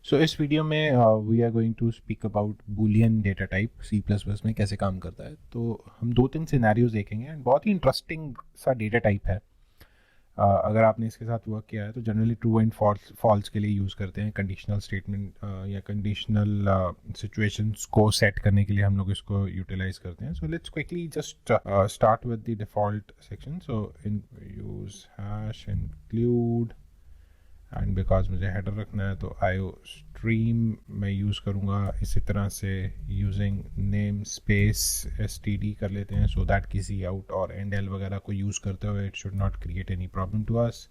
सो इस वीडियो में we are going to speak about boolean data type C++ में कैसे काम करता है। तो हम 2-3 सिनेरियोज देखेंगे एंड बहुत ही इंटरेस्टिंग सा डेटा टाइप है। अगर आपने इसके साथ वर्क किया है तो जनरली ट्रू एंड फॉल्स के लिए यूज़ करते हैं। कंडीशनल स्टेटमेंट या कंडीशनल सिचुएशंस को सेट करने के लिए हम लोग इसको यूटिलाइज करते हैं। So let's quickly just start with the default section. So in use hash include and because मुझे हेडर रखना है तो आईओ स्ट्रीम मैं यूज़ करूँगा इसी तरह से यूजिंग नेम स्पेस std कर लेते हैं सो दैट किसी आउट और एंड एल वगैरह को यूज़ करते हुए it should not create any problem to us.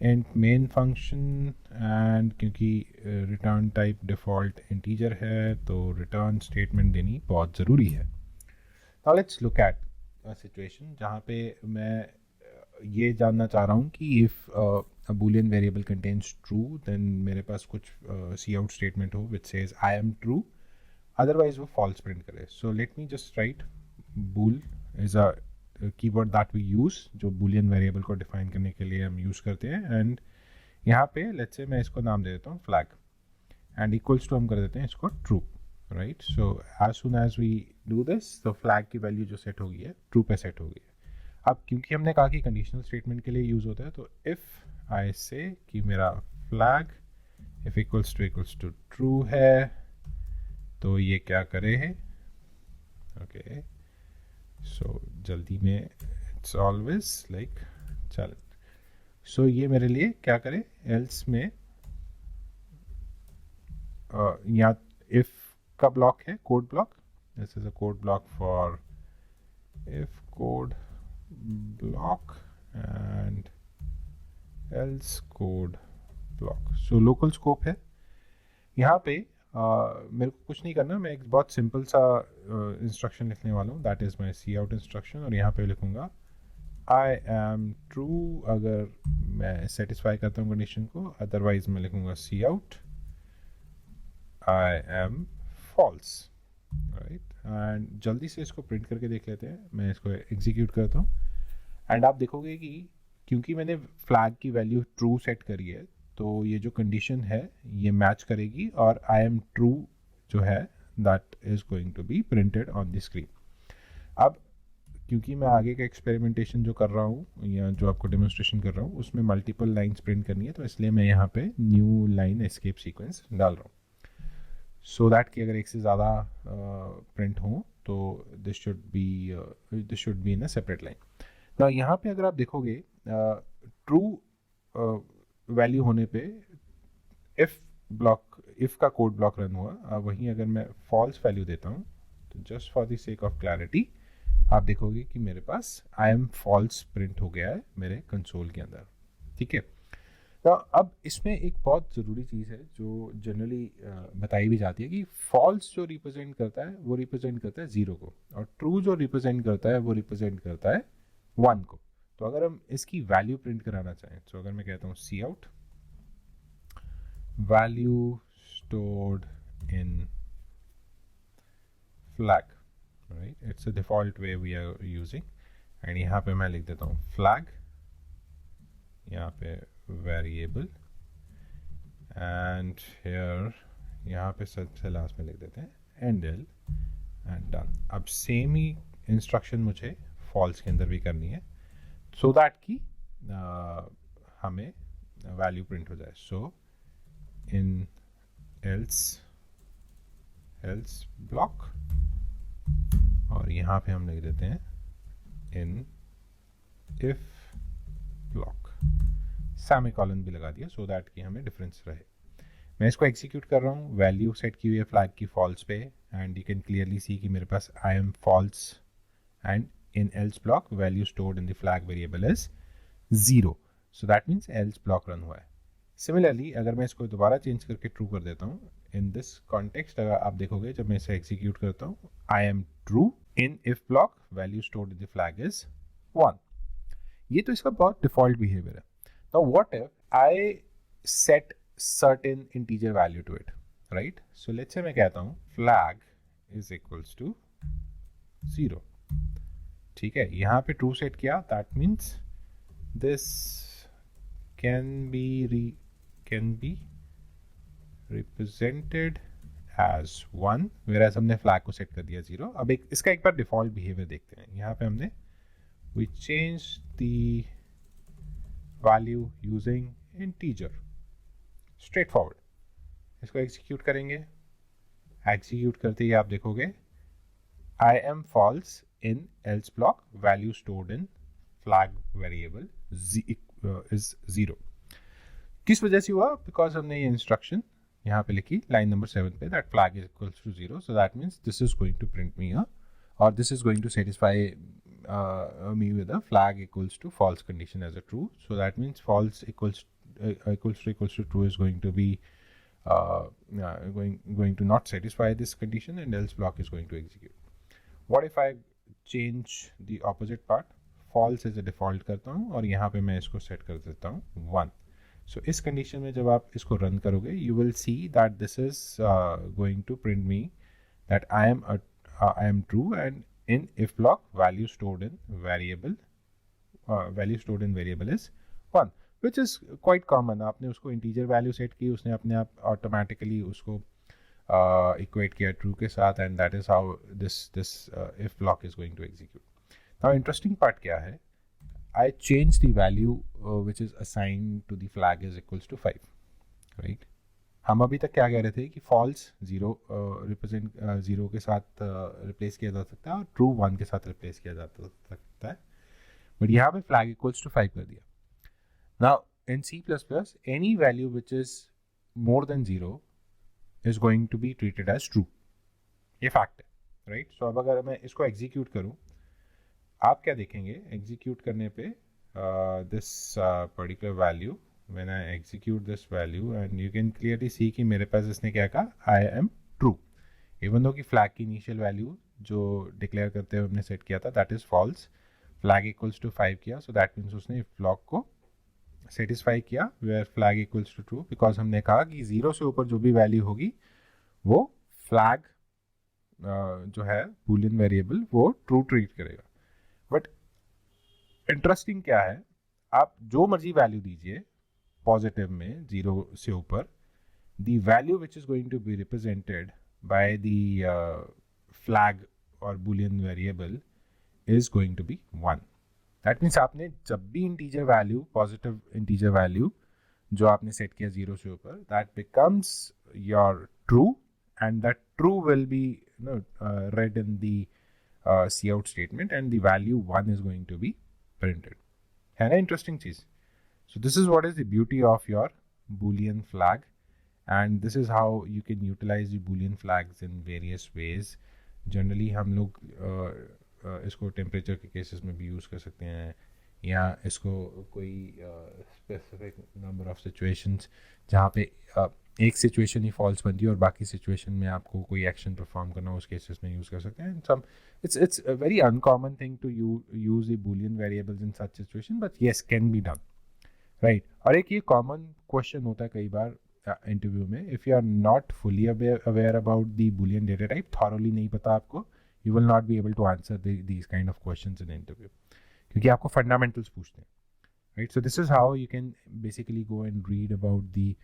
And main function and क्योंकि रिटर्न टाइप डिफ़ॉल्ट इंटीजर है तो रिटर्न स्टेटमेंट देनी बहुत ज़रूरी है। Now let's look at a situation जहाँ पे मैं ये जानना चाह रहा हूँ कि if a boolean variable contains true then मेरे पास कुछ cout statement हो which says I am true, otherwise वो false print करे. So let me just write bool is a keyword that we use जो boolean variable को define करने के लिए हम use करते हैं and यहाँ पे let's say मैं इसको नाम दे देता हूँ flag and equals to हम कर देते हैं इसको true, right? So as soon as we do this तो flag की value जो set होगी है true पे set होगी है। अब क्योंकि हमने कहा कि कंडीशनल स्टेटमेंट के लिए यूज़ होता है तो इफ़ आई से कि मेरा flag if equals to true है तो ये क्या करे है ओके। सो जल्दी में इट्स ऑलवेज लाइक चैलेंज। सो ये मेरे लिए क्या करे एल्स में यहाँ इफ का ब्लॉक है code block. This is a code block for if code block and else code block. So local scope है यहाँ पे मेरे को कुछ नहीं करना, मैं एक बहुत सिंपल सा इंस्ट्रक्शन लिखने वाला हूँ that is my cout instruction और यहाँ पे लिखूँगा आई एम ट्रू अगर मैं सेटिस्फाई करता हूँ कंडीशन को, अदरवाइज मैं लिखूँगा C out I am false, right. And जल्दी से इसको प्रिंट करके देख लेते हैं। मैं इसको एग्जीक्यूट करता हूँ एंड आप देखोगे कि क्योंकि मैंने फ्लैग की वैल्यू ट्रू सेट करी है तो ये जो कंडीशन है ये मैच करेगी और आई एम ट्रू जो है that is going to be printed on the screen. अब क्योंकि मैं आगे का एक्सपेरिमेंटेशन जो कर रहा हूँ या जो आपको डेमोन्स्ट्रेशन कर रहा हूँ उसमें मल्टीपल लाइन्स प्रिंट करनी है तो इसलिए मैं यहाँ पे न्यू लाइन एस्केप सीक्वेंस डाल रहा हूँ सो दैट कि अगर एक से ज़्यादा प्रिंट हो तो this should be in a separate line. तो यहाँ पे अगर आप देखोगे ट्रू वैल्यू होने पे इफ़ का कोड ब्लॉक रन हुआ, वहीं अगर मैं फॉल्स वैल्यू देता हूँ तो just for the sake of clarity आप देखोगे कि मेरे पास आई एम फॉल्स प्रिंट हो गया है मेरे कंसोल के अंदर, ठीक है। तो अब इसमें एक बहुत ज़रूरी चीज़ है जो जनरली बताई भी जाती है कि फॉल्स जो रिप्रेजेंट करता है वो रिप्रेजेंट करता है 0 को और ट्रू जो रिप्रेजेंट करता है वो रिप्रेजेंट करता है 1 को। तो अगर हम इसकी वैल्यू प्रिंट कराना चाहें तो अगर मैं कहता हूँ C out value stored in flag, right, it's a default way we are using and यहाँ पे मैं लिख देता हूँ फ्लैग, यहाँ पे वेरिएबल एंड हियर यहाँ पे सबसे लास्ट में लिख देते हैं एंड एल एंड डन। अब सेम ही इंस्ट्रक्शन मुझे फॉल्स के अंदर भी करनी है सो दैट कि हमें वैल्यू प्रिंट हो जाए। सो इन एल्स ब्लॉक और यहाँ पे हम लिख देते हैं इन इफ ब्लॉक, सेमीकोलन भी लगा दिया सो दैट कि हमें डिफरेंस रहे। मैं इसको एग्जीक्यूट कर रहा हूँ, वैल्यू सेट की हुई है फ्लैग की फॉल्स पे and you can clearly see कि मेरे पास I am false and in else block value stored in the flag variable is 0, so that means else block run हुआ है। Similarly अगर मैं इसको दोबारा चेंज करके ट्रू कर देता हूँ in this context, अगर आप देखोगे जब मैं इसे एग्जीक्यूट करता हूँ I am true in if block value stored in the flag is 1। ये तो इसका बहुत डिफॉल्ट बिहेवियर है। Now what if I set certain integer value to it, right? So let's say मैं कहता हूँ flag is equals to 0, ठीक है। यहाँ पे ट्रू सेट किया that means this can be represented as 1, whereas हमने फ्लैग को सेट कर दिया 0. अब इसका एक बार डिफॉल्ट बिहेवियर देखते हैं. यहाँ पे हमने we change the value using integer. Straightforward. इसको एग्जीक्यूट करेंगे. एग्जीक्यूट करते ही आप देखोगे I am false in else block, value stored in flag variable is 0. किस वजह से हुआ? बिकॉज हमने ये इंस्ट्रक्शन यहाँ पे लिखी लाइन नंबर 7 पे, that flag is equals to 0, so that means this is going to print me or this is going to satisfy me with a flag equals to false condition as a true. So that means false equals to true is going to be going to not satisfy this condition, and else block is going to execute. What if I change the opposite part? False as a default करता हूँ और यहाँ पे मैं इसको set कर देता हूँ 1. So इस condition में जब आप इसको run करोगे, you will see that this is going to print me that I am true, and in if block value stored in variable is 1, which is quite common. आपने उसको integer value set की, उसने अपने आप automatically उसको equate किया true के साथ, and that is how this if block is going to execute. Now interesting part क्या है? I change the value which is assigned to the flag is equals to 5, right? हम अभी तक क्या कह रहे थे कि false 0 represent 0 के साथ replace किया जा सकता है और true 1 के साथ replace किया जा सकता है, but यहाँ पे flag equals to 5 कर दिया. Now in C++, any value which is more than 0 is going to be treated as true. ये fact है, right? So अब अगर मैं इसको execute करूँ, आप क्या देखेंगे? execute करने पे this particular value, when I execute this value, and you can clearly see कि मेरे पास इसने क्या कहा? I am true. Even though कि flag की initial value जो declare करते हुए हमने set किया था, that is false. Flag equals to 5 किया, so that means उसने if block को satisfy किया where flag equals to true, because हमने कहा कि 0 से ऊपर जो भी value होगी वो flag जो है boolean variable वो true treat करेगा. But interesting क्या है? आप जो मर्जी value दीजिए पॉजिटिव में 0 से ऊपर, the value which is going to be represented by the flag or boolean variable is going to be 1. That means आपने जब भी integer value, positive integer value जो आपने सेट किया 0 से ऊपर, that becomes your true, and that true will be read in the cout statement, and the value 1 is going to be printed. है ना interesting चीज? So this is what is the beauty of your Boolean flag, and this is how you can utilize the Boolean flags in various ways. Generally हम लोग इसको temperature के cases में भी use कर सकते हैं, या इसको कोई specific number of situations जहाँ पे एक situation ही false बनती है और बाकी situation में आपको कोई action perform करना हो, उस cases में use कर सकते हैं. It's a very uncommon thing to use the Boolean variables in such situation, but yes, can be done. Right और एक ये कॉमन क्वेश्चन होता है कई बार इंटरव्यू में, if you are not fully aware about the boolean data type, thoroughly नहीं पता आपको, you will not be able to answer these kind of questions in interview, क्योंकि आपको फंडामेंटल्स पूछते हैं, right? So this is how you can basically go and read about the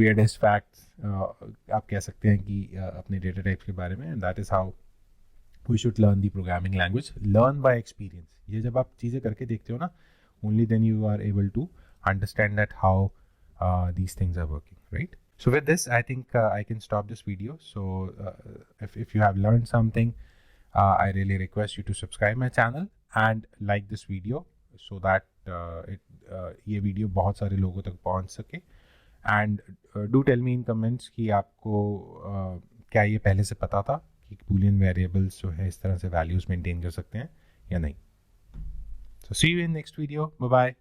weirdest facts, आप कह सकते हैं कि अपने डेटा टाइप्स के बारे में, and that is how we should learn the programming language. Learn by experience. ये जब आप चीज़ें करके देखते हो ना, only then you are able to understand that how these things are working, right? So with this, I think I can stop this video. So if you have learned something, I really request you to subscribe my channel and like this video so that ये video बहुत सारे लोगों तक पहुँच सके. And do tell me in comments कि आपको क्या ये पहले से पता था कि boolean variables जो है इस तरह से values maintain कर सकते हैं या नहीं. So see you in next video. Bye bye.